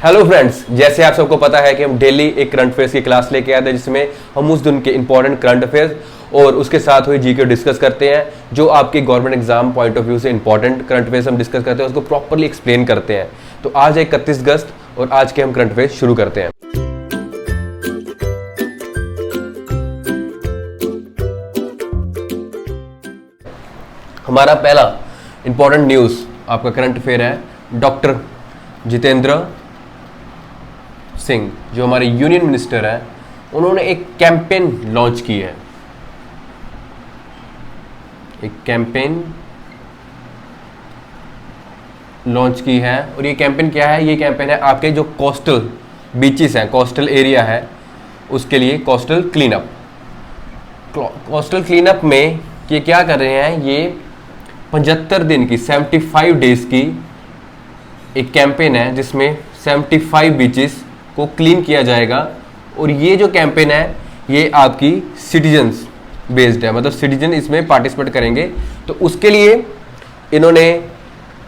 Hello friends, जैसे आप सबको पता है कि हम डेली एक करंट अफेयर्स की क्लास लेके आते हैं जिसमें हम उस दिन के इंपॉर्टेंट करंट अफेयर्स और उसके साथ हुई जीके डिस्कस करते हैं। जो आपके government exam point of view से इंपॉर्टेंट करंट अफेयर्स हम डिस्कस करते हैं उसको प्रॉपरली एक्सप्लेन करते हैं। तो आज है 31 अगस्त और आज के हम करंट अफेयर्स शुरू करते हैं। हमारा पहला इंपॉर्टेंट न्यूज़ आपका करंट अफेयर है डॉक्टर जितेंद्र सिंह, जो हमारे यूनियन मिनिस्टर हैं, उन्होंने एक कैंपेन लॉन्च की है। एक कैंपेन लॉन्च की है और ये कैंपेन क्या है? ये कैंपेन है आपके जो कोस्टल बीचेस हैं, कोस्टल एरिया है, उसके लिए coastal clean up. Coastal clean up में ये क्या कर रहे हैं? ये 75 दिन की 75 डेज की एक कैंपेन है जिसमें 75 बीचेस को क्लीन किया जाएगा। और ये जो कैंपेन है ये आपकी सिटीजन्स बेस्ड है, मतलब सिटीजन इसमें पार्टिसिपेट करेंगे। तो उसके लिए इन्होंने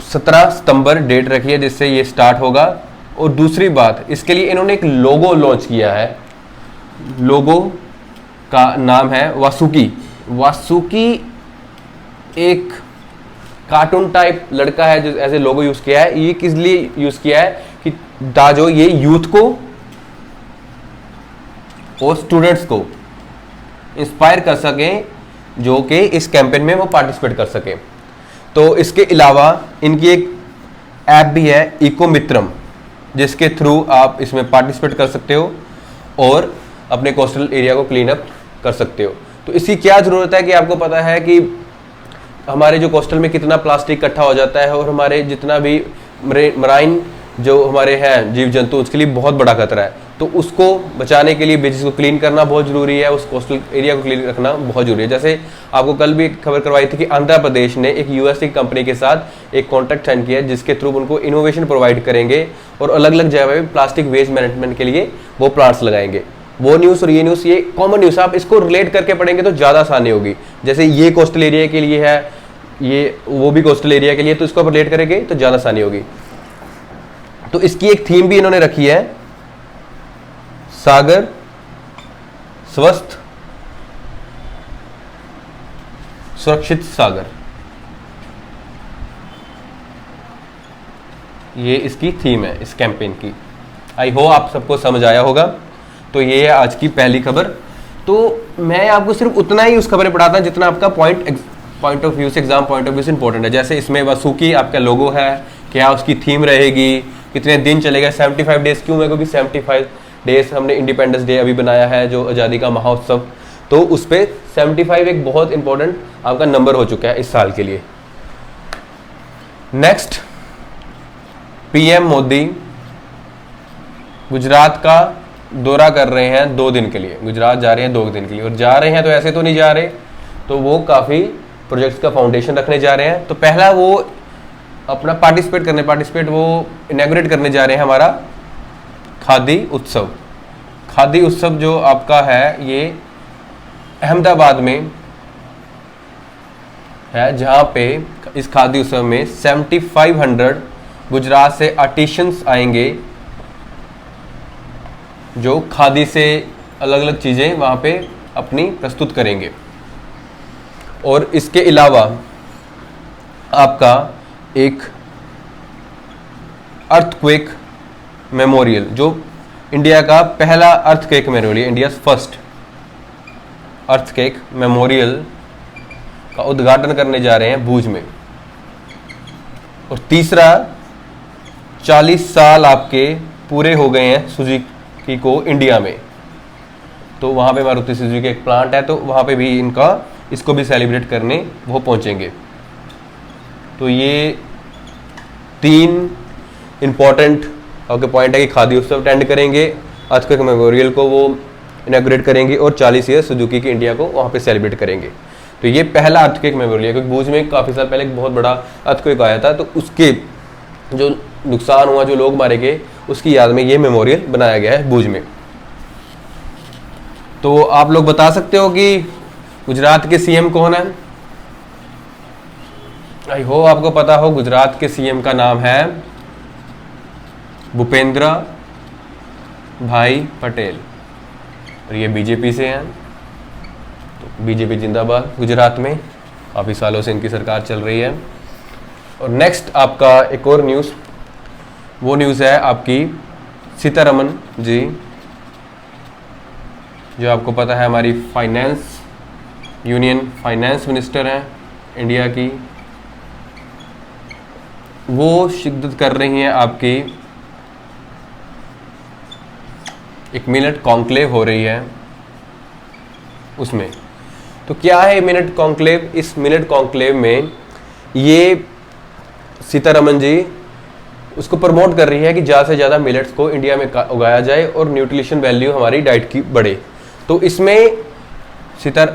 17 सितंबर डेट रखी है जिससे ये स्टार्ट होगा। और दूसरी बात, इसके लिए इन्होंने एक लोगो लॉन्च किया है। लोगो का नाम है वासुकी। वासुकी एक कार्टून टाइप लड़का है जो ऐसे लोगो यूज किया है। ये किस लिए यूज किया है कि ताजो ये यूथ को और स्टूडेंट्स को इंस्पायर कर सकें, जो कि इस कैंपेन में वो पार्टिसिपेट कर सकें। तो इसके अलावा इनकी एक ऐप भी है इको मित्रम, जिसके थ्रू आप इसमें पार्टिसिपेट कर सकते हो और अपने कोस्टल एरिया को क्लीन अप कर सकते हो। तो इसकी क्या ज़रूरत है कि आपको पता है कि हमारे जो कोस्टल में कितना प्लास्टिक इकट्ठा हो जाता है और हमारे जितना भी मराइन जो हमारे हैं जीव जंतु, उसके लिए बहुत बड़ा खतरा है। तो उसको बचाने के लिए बीचेस को क्लीन करना बहुत ज़रूरी है, उस कोस्टल एरिया को क्लीन रखना बहुत ज़रूरी है। जैसे आपको कल भी खबर करवाई थी कि आंध्र प्रदेश ने एक यूएस की कंपनी के साथ एक कॉन्ट्रैक्ट साइन किया है जिसके थ्रू उनको इनोवेशन प्रोवाइड करेंगे और अलग अलग जगह पे प्लास्टिक वेस्ट मैनेजमेंट के लिए वो प्लांट्स लगाएंगे। वो न्यूज़ और ये न्यूज़, ये कॉमन न्यूज़, आप इसको रिलेट करके पढ़ेंगे तो ज़्यादा आसानी होगी। जैसे ये कोस्टल एरिया के लिए है, ये वो भी कोस्टल एरिया के लिए, तो इसको रिलेट करेंगे तो ज़्यादा आसानी होगी। तो इसकी एक थीम भी इन्होंने रखी है, सागर स्वस्थ सुरक्षित सागर। ये इसकी थीम है इस कैंपेन की। आई होप आप सबको समझ आया होगा। तो ये है आज की पहली खबर। तो मैं आपको सिर्फ उतना ही उस खबर पढ़ाता हूं जितना आपका पॉइंट ऑफ व्यू से, एग्जाम पॉइंट ऑफ व्यू से इंपॉर्टेंट है। जैसे इसमें वासुकी आपका लोगो है, क्या उसकी थीम रहेगी, कितने दिन चलेगा, 75 डेज क्यों है? क्योंकि 75 डेज हमने इंडिपेंडेंस डे अभी बनाया है, जो आज़ादी का महोत्सव, तो उस पर 75 एक बहुत इंपॉर्टेंट आपका नंबर हो चुका है इस साल के लिए। नेक्स्ट, पीएम मोदी गुजरात का दौरा कर रहे हैं 2 दिन के लिए। गुजरात जा रहे हैं 2 दिन के लिए, और जा रहे हैं तो ऐसे तो नहीं जा रहे, तो वो काफ़ी प्रोजेक्ट्स का फाउंडेशन रखने जा रहे हैं। तो पहला वो अपना पार्टिसिपेट वो इनॉग्रेट करने जा रहे हैं हमारा खादी उत्सव। खादी उत्सव जो आपका है ये अहमदाबाद में है, जहाँ पे इस खादी उत्सव में 7500 गुजरात से आर्टिशंस आएंगे जो खादी से अलग अलग चीज़ें वहाँ पे अपनी प्रस्तुत करेंगे। और इसके अलावा आपका एक अर्थक्वेक मेमोरियल, जो इंडिया का पहला earthquake memorial, India first earthquake memorial का उद्घाटन करने जा रहे हैं भुज में। और तीसरा, 40 साल आपके पूरे हो गए हैं सुजुकी को इंडिया में, तो वहाँ पे मारुति सुजुकी एक प्लांट है, तो वहाँ पे भी इसको भी सेलिब्रेट करने वो पहुँचेंगे। तो ये 3 इंपॉर्टेंट आपके पॉइंट है कि खादी उत्सव अटेंड करेंगे, अर्थक्वेक मेमोरियल को वो इनॉग्रेट करेंगे और 40 ईयर सुजुकी की इंडिया को वहाँ पे सेलिब्रेट करेंगे। तो ये पहला अर्थक्वेक मेमोरियल है, क्योंकि भुज में काफ़ी साल पहले एक बहुत बड़ा अर्थक्वेक आया था, तो उसके जो नुकसान हुआ, जो लोग मारे गए, उसकी याद में ये मेमोरियल बनाया गया है भुज में। तो आप लोग बता सकते हो कि गुजरात के सीएम कौन है? आई होप आपको पता हो। गुजरात के सीएम का नाम है भूपेंद्र भाई पटेल, और ये बीजेपी से हैं। तो बीजेपी जिंदाबाद। गुजरात में काफ़ी सालों से इनकी सरकार चल रही है। और नेक्स्ट आपका एक और न्यूज़, वो न्यूज़ है आपकी सीतारमन जी, जो आपको पता है हमारी फाइनेंस यूनियन फाइनेंस मिनिस्टर हैं इंडिया की। वो शिरकत कर रही हैं आपकी एक मिनट कॉन्क्लेव हो रही है उसमें। तो क्या है मिनट कॉन्क्लेव? इस मिनट कॉन्क्लेव में ये सीतारमन जी उसको प्रमोट कर रही है कि ज़्यादा से ज़्यादा मिलेट्स को इंडिया में उगाया जाए और न्यूट्रिशन वैल्यू हमारी डाइट की बढ़े। तो इसमें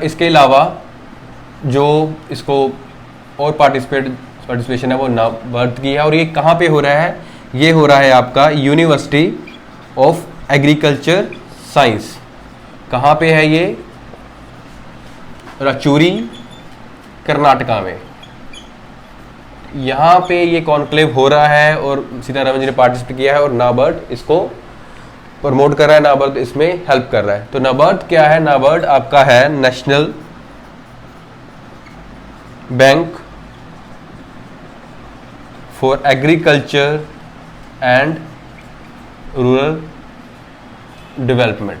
इसके अलावा जो इसको और पार्टिसिपेशन है वो नाबार्ड की है। और ये कहाँ पे हो रहा है? ये हो रहा है आपका यूनिवर्सिटी ऑफ एग्रीकल्चर साइंस। कहाँ पे है ये? राचूरी, कर्नाटका में। यहाँ पे ये कॉन्क्लेव हो रहा है और सीतारमन जी ने पार्टिसिपेट किया है और नाबार्ड इसको प्रमोट कर रहा है, नाबार्ड इसमें हेल्प कर रहा है। तो नाबार्ड क्या है? नाबार्ड आपका है national bank for agriculture and rural development.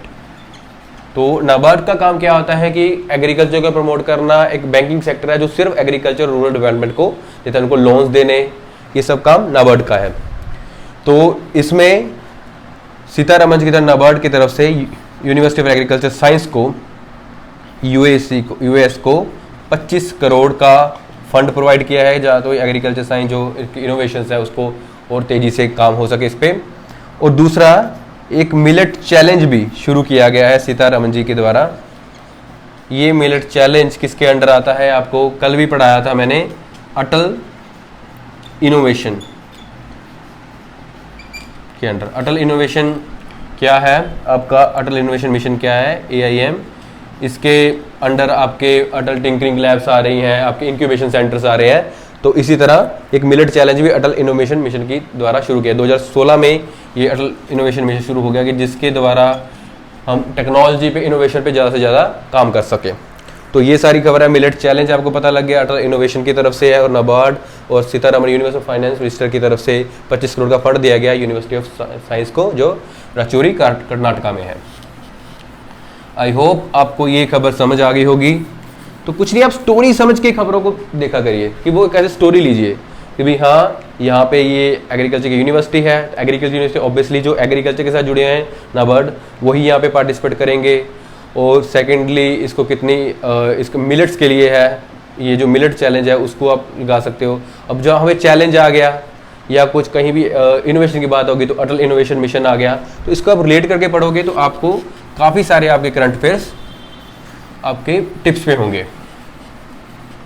तो नाबार्ड का काम क्या होता है कि एग्रीकल्चर को प्रमोट करना। एक बैंकिंग सेक्टर है जो सिर्फ एग्रीकल्चर रूरल डेवलपमेंट को जैसे उनको लोन्स देने, ये सब काम नाबार्ड का है। तो इसमें सीतारमन जी की तरफ नाबार्ड की तरफ से यूनिवर्सिटी ऑफ एग्रीकल्चर साइंस को यूएस को 25 करोड़ का फंड प्रोवाइड किया है, जहाँ तो एग्रीकल्चर साइंस जो इनोवेशंस है उसको और तेज़ी से काम हो सके इस पर। और दूसरा एक मिलेट चैलेंज भी शुरू किया गया है सीतारमन जी के द्वारा। ये मिलेट चैलेंज किसके अंडर आता है? आपको कल भी पढ़ाया था मैंने, अटल इनोवेशन के अंडर। अटल इनोवेशन क्या है आपका? अटल इनोवेशन मिशन क्या है? AIM। इसके अंडर आपके अटल टिंकरिंग लैब्स आ रही हैं, आपके इंक्यूबेशन सेंटर्स आ रहे हैं। तो इसी तरह एक मिलेट चैलेंज भी अटल इनोवेशन मिशन की द्वारा शुरू किया। 2016 में ये अटल इनोवेशन मिशन शुरू हो गया कि जिसके द्वारा हम टेक्नोलॉजी पे, इनोवेशन पे ज़्यादा से ज़्यादा काम कर सकें। तो ये सारी खबर है। मिलेट चैलेंज आपको पता लग गया, अटल इनोवेशन की तरफ से है, और नाबार्ड और Sitharaman university of finance minister की तरफ से 25 करोड़ का फंड दिया गया यूनिवर्सिटी ऑफ साइंस को, जो राचूरी कर्नाटका में है। आई होप आपको ये खबर समझ आ गई होगी। तो कुछ नहीं, आप स्टोरी समझ के खबरों को देखा करिए कि वो कैसे स्टोरी लीजिए कि भाई हाँ यहाँ पे ये एग्रीकल्चर की यूनिवर्सिटी है। एग्रीकल्चर यूनिवर्सिटी ऑब्वियसली जो एग्रीकल्चर के साथ जुड़े हैं नाबार्ड, वही यहाँ पे पार्टिसिपेट करेंगे। और सेकेंडली इसको कितनी इसको मिलेट्स के लिए है, ये जो मिलेट चैलेंज है उसको आप लगा सकते हो। अब जो हमें चैलेंज आ गया या कुछ कहीं भी इनोवेशन की बात होगी तो अटल इनोवेशन मिशन आ गया, तो इसको आप रिलेट करके पढ़ोगे तो आपको काफ़ी सारे आपके करंट अफेयर्स आपके टिप्स पे होंगे।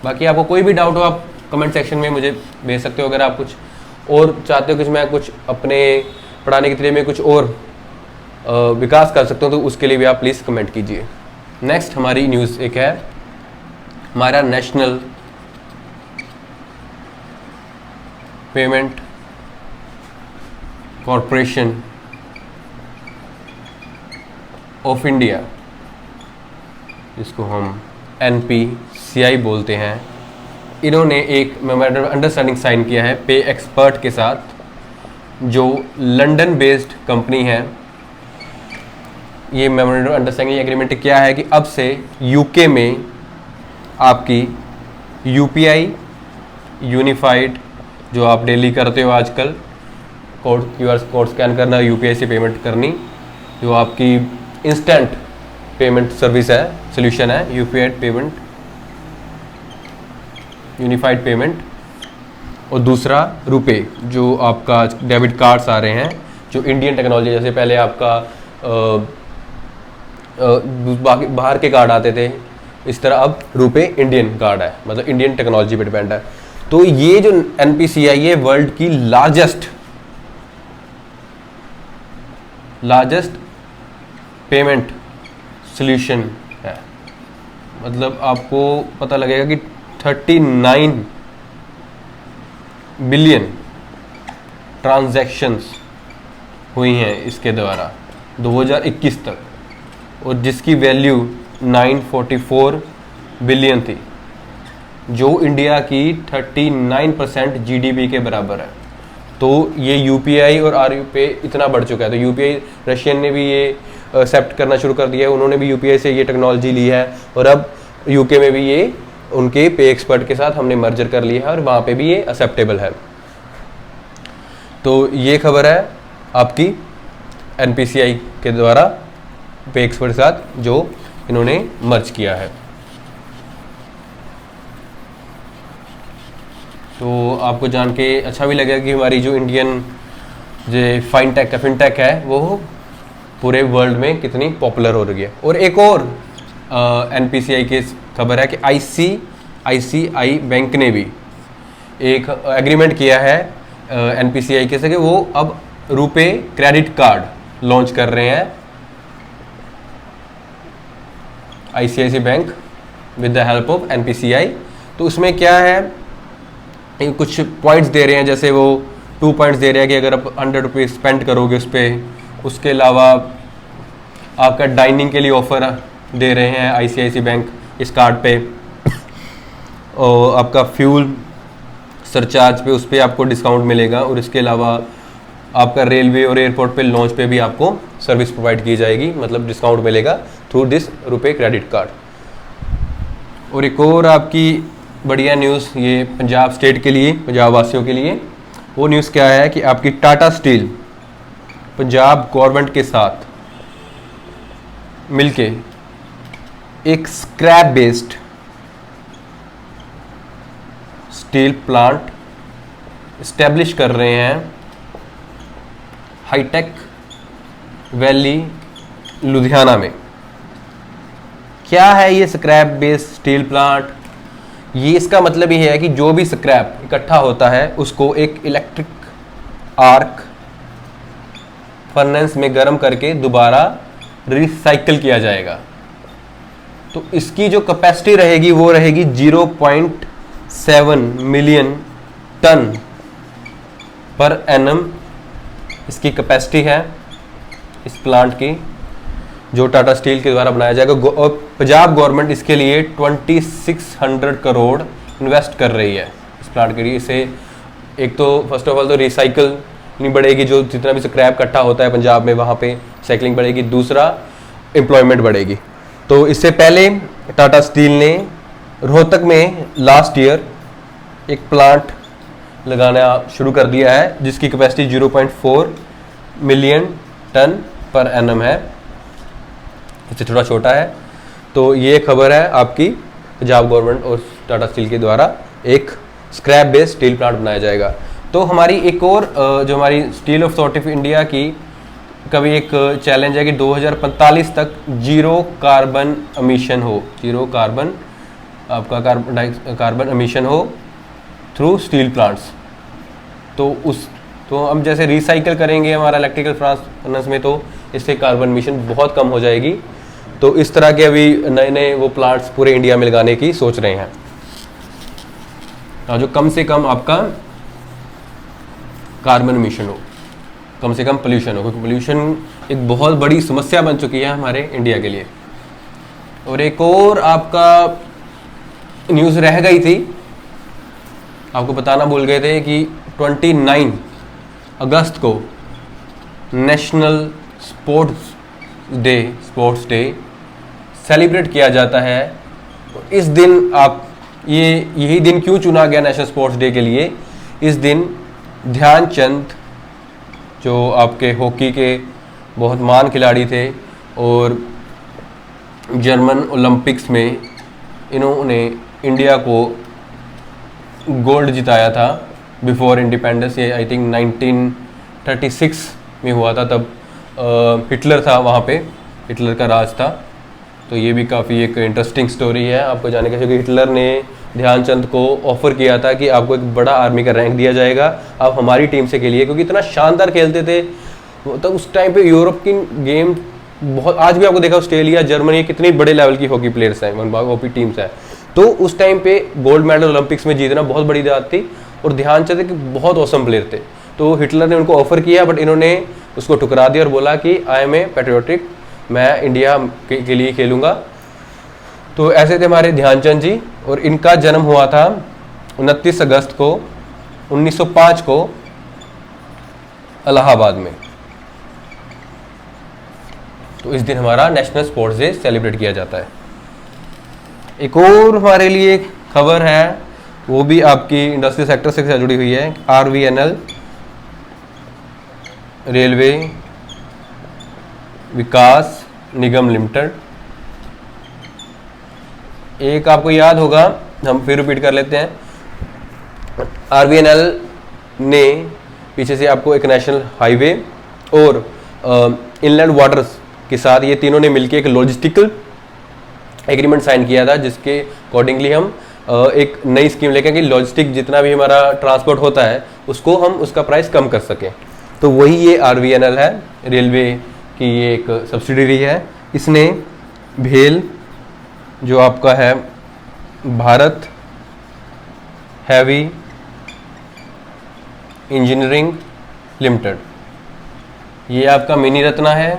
बाकी आपको कोई भी डाउट हो आप कमेंट सेक्शन में मुझे भेज सकते हो। अगर आप कुछ और चाहते हो कि मैं कुछ अपने पढ़ाने के तरीके में कुछ और विकास कर सकता हूँ तो उसके लिए भी आप प्लीज़ कमेंट कीजिए। नेक्स्ट हमारी न्यूज़ एक है, हमारा national payment corporation of India, जिसको हम NPCI बोलते हैं, इन्होंने एक मेमोरेंडम ऑफ अंडरस्टैंडिंग साइन किया है पे एक्सपर्ट के साथ, जो लंदन बेस्ड कंपनी है। ये मेमोरेंडम ऑफ अंडरस्टैंडिंग एग्रीमेंट क्या है कि अब से UK में आपकी UPI यूनिफाइड, जो आप डेली करते हो आजकल, QR कोड स्कैन करना, UPI से पेमेंट करनी, जो आपकी इंस्टेंट पेमेंट सर्विस है, सोल्यूशन है, UPI पेमेंट यूनिफाइड पेमेंट। और दूसरा रुपे, जो आपका डेबिट कार्ड्स आ रहे हैं जो इंडियन टेक्नोलॉजी, जैसे पहले आपका बाहर के कार्ड आते थे, इस तरह अब रुपे इंडियन कार्ड है, मतलब इंडियन टेक्नोलॉजी पे डिपेंड है। तो ये जो NPCI ये वर्ल्ड की लार्जेस्ट पेमेंट सॉल्यूशन है। मतलब आपको पता लगेगा कि 39 बिलियन ट्रांजैक्शंस हुई हैं इसके द्वारा 2021 तक, और जिसकी वैल्यू 944 बिलियन थी, जो इंडिया की 39% जीडीपी के बराबर है। तो ये यूपीआई और आरयू पे इतना बढ़ चुका है। तो यूपीआई रशियन ने भी ये एक्सेप्ट करना शुरू कर दिया है, उन्होंने भी यूपीआई से ये टेक्नोलॉजी ली है, और अब यूके में भी ये उनके पे एक्सपर्ट के साथ हमने मर्जर कर लिया है और वहाँ पे भी ये एक्सेप्टेबल है। तो ये खबर है आपकी एनपीसीआई के द्वारा पे एक्सपर्ट के साथ जो इन्होंने मर्ज किया है। तो आपको जान के अच्छा भी लगेगा कि हमारी जो इंडियन जो फिनटेक है वो पूरे वर्ल्ड में कितनी पॉपुलर हो रही है। और एक और एनपीसीआई की खबर है कि आईसीआईसीआई बैंक ने भी एक एग्रीमेंट किया है एनपीसीआई के से कि वो अब रुपे क्रेडिट कार्ड लॉन्च कर रहे हैं, ICICI bank with the help of NPCI. तो उसमें क्या है, कुछ पॉइंट्स दे रहे हैं, जैसे वो 2 पॉइंट्स दे रहे हैं कि अगर आप 100 रुपीज़ स्पेंड करोगे उस पर, उसके अलावा आपका डाइनिंग के लिए ऑफर दे रहे हैं आईसीआईसीआई बैंक इस कार्ड पे, और आपका फ्यूल सरचार्ज पे उस पर आपको डिस्काउंट मिलेगा, और इसके अलावा आपका रेलवे और एयरपोर्ट पे लॉन्च पे भी आपको सर्विस प्रोवाइड की जाएगी, मतलब डिस्काउंट मिलेगा through this RuPay credit card. और एक और आपकी बढ़िया न्यूज़ ये पंजाब स्टेट के लिए, पंजाब वासियों के लिए, वो न्यूज़ क्या है कि आपकी टाटा स्टील पंजाब गवर्नमेंट के साथ मिलके एक scrap based steel plant establish कर रहे हैं हाईटेक वैली लुधियाना में। क्या है ये स्क्रैप बेस्ड स्टील प्लांट? ये इसका मतलब ये है कि जो भी स्क्रैप इकट्ठा होता है उसको एक इलेक्ट्रिक आर्क फर्नेस में गर्म करके दोबारा रिसाइकल किया जाएगा। तो इसकी जो कैपेसिटी रहेगी वो रहेगी 0.7 मिलियन टन पर एनम इसकी कैपेसिटी है इस प्लांट की, जो टाटा स्टील के द्वारा बनाया जाएगा। और पंजाब गवर्नमेंट इसके लिए 2600 करोड़ इन्वेस्ट कर रही है इस प्लांट के लिए। इसे एक तो फर्स्ट ऑफ ऑल तो रिसाइकल नहीं बढ़ेगी, जो जितना भी स्क्रैप इकट्ठा होता है पंजाब में वहाँ पे साइकिलिंग बढ़ेगी, दूसरा एम्प्लॉयमेंट बढ़ेगी। तो इससे पहले टाटा स्टील ने रोहतक में लास्ट ईयर एक प्लांट लगाना शुरू कर दिया है जिसकी capacity 0.4 million tonne per annum है, इससे थोड़ा छोटा है। तो ये खबर है आपकी पंजाब गवर्नमेंट और टाटा स्टील के द्वारा एक स्क्रैप बेस्ड स्टील प्लांट बनाया जाएगा। तो हमारी एक और जो हमारी स्टील अथॉरिटी ऑफ इंडिया की कभी एक चैलेंज है कि 2045 तक जीरो कार्बन एमिशन हो, जीरो कार्बन आपका कार्बन एमिशन हो थ्रू स्टील प्लांट्स। तो हम जैसे रिसाइकल करेंगे हमारा इलेक्ट्रिकल फर्नेस में, तो इससे कार्बन एमिशन बहुत कम हो जाएगी। तो इस तरह के अभी नए नए वो प्लांट्स पूरे इंडिया में लगाने की सोच रहे हैं, जो कम से कम आपका कार्बन एमिशन हो, कम से कम पोल्यूशन हो, क्योंकि पोल्यूशन एक बहुत बड़ी समस्या बन चुकी है हमारे इंडिया के लिए। और एक और आपका न्यूज़ रह गई थी, आपको बताना भूल गए थे कि 29 अगस्त को नेशनल स्पोर्ट्स डे सेलिब्रेट किया जाता है। तो इस दिन आप यही दिन क्यों चुना गया नेशनल स्पोर्ट्स डे के लिए? इस दिन ध्यानचंद जो आपके हॉकी के बहुत महान खिलाड़ी थे और जर्मन ओलंपिक्स में इन्होंने इंडिया को गोल्ड जिताया था बिफोर इंडिपेंडेंस। ये आई थिंक 1936 में हुआ था, तब हिटलर था वहाँ पे, हिटलर का राज था। तो ये भी काफ़ी एक इंटरेस्टिंग स्टोरी है आपको जानने का, क्योंकि हिटलर ने ध्यानचंद को ऑफर किया था कि आपको एक बड़ा आर्मी का रैंक दिया जाएगा, आप हमारी टीम से खेलिए, क्योंकि इतना शानदार खेलते थे। तो उस टाइम पे यूरोप की गेम बहुत, आज भी आपको देखा ऑस्ट्रेलिया जर्मनी कितनी बड़े लेवल की हॉकी प्लेयर्स हैं, हॉकी टीम्स हैं। तो उस टाइम पे गोल्ड मेडल ओलंपिक्स में जीतना बहुत बड़ी बात थी, और ध्यानचंद एक बहुत औसम प्लेयर थे। तो हिटलर ने उनको ऑफर किया, बट इन्होंने उसको ठुकरा दिया और बोला कि आई एम ए पैट्रियोटिक, मैं इंडिया के लिए खेलूँगा। तो ऐसे थे हमारे ध्यानचंद जी, और इनका जन्म हुआ था 29 अगस्त को 1905 को इलाहाबाद में। तो इस दिन हमारा नेशनल स्पोर्ट्स डे सेलिब्रेट किया जाता है। एक और हमारे लिए खबर है, वो भी आपकी इंडस्ट्रियल सेक्टर से जुड़ी हुई है। RVNL रेलवे विकास निगम लिमिटेड। एक आपको याद होगा, हम फिर रिपीट कर लेते हैं। RVNL ने पीछे से आपको एक नेशनल हाईवे और इनलैंड वाटर्स के साथ ये तीनों ने मिलकर एक लॉजिस्टिकल एग्रीमेंट साइन किया था, जिसके अकॉर्डिंगली हम एक नई स्कीम लेकर कि लॉजिस्टिक जितना भी हमारा ट्रांसपोर्ट होता है उसको हम उसका प्राइस कम कर सकें। तो वही ये RVNL है, रेलवे की ये एक सब्सिडरी है। इसने भेल जो आपका है भारत हैवी इंजीनियरिंग लिमिटेड, ये आपका मिनी रत्ना है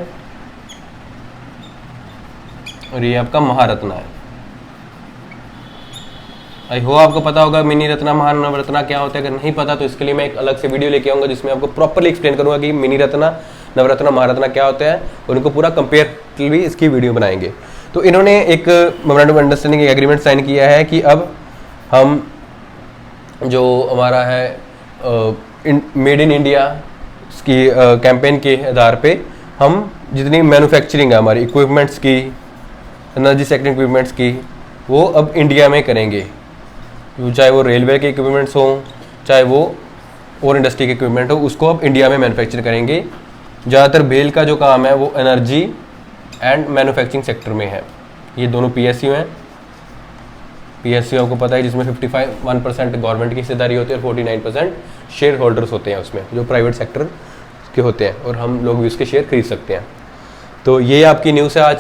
और ये आपका महारत्ना है। आई होप आपको पता होगा मिनी रत्ना महानवरत्ना क्या होता है। अगर नहीं पता तो इसके लिए मैं एक अलग से वीडियो लेके आऊँगा जिसमें आपको प्रॉपरली एक्सप्लेन करूँगा कि मिनी रत्ना, नवरत्ना, महारत्ना क्या होता है, और उनको पूरा कंपेयर भी इसकी वीडियो बनाएंगे। तो इन्होंने एक memorandum of understanding agreement sign किया है कि अब हम जो हमारा है मेड इन इंडिया की कैंपेन के आधार पे हम जितनी मैन्युफैक्चरिंग है हमारी इक्विपमेंट्स की, एनर्जी सेक्टर इक्विपमेंट्स की, वो अब इंडिया में करेंगे। चाहे वो रेलवे के इक्विपमेंट्स हों, चाहे वो और इंडस्ट्री के इक्विपमेंट हो, उसको अब इंडिया में मैन्युफैक्चर करेंगे। ज़्यादातर बेल का जो काम है वो एनर्जी एंड मैन्युफैक्चरिंग सेक्टर में है। ये दोनों PSU हैं। PSU आपको पता है जिसमें 51% गवर्नमेंट की हिस्सेदारी होती है और 49% शेयर होल्डर्स होते हैं उसमें, जो प्राइवेट सेक्टर के होते हैं, और हम लोग भी उसके शेयर खरीद सकते हैं। तो ये आपकी न्यूज़ है आज।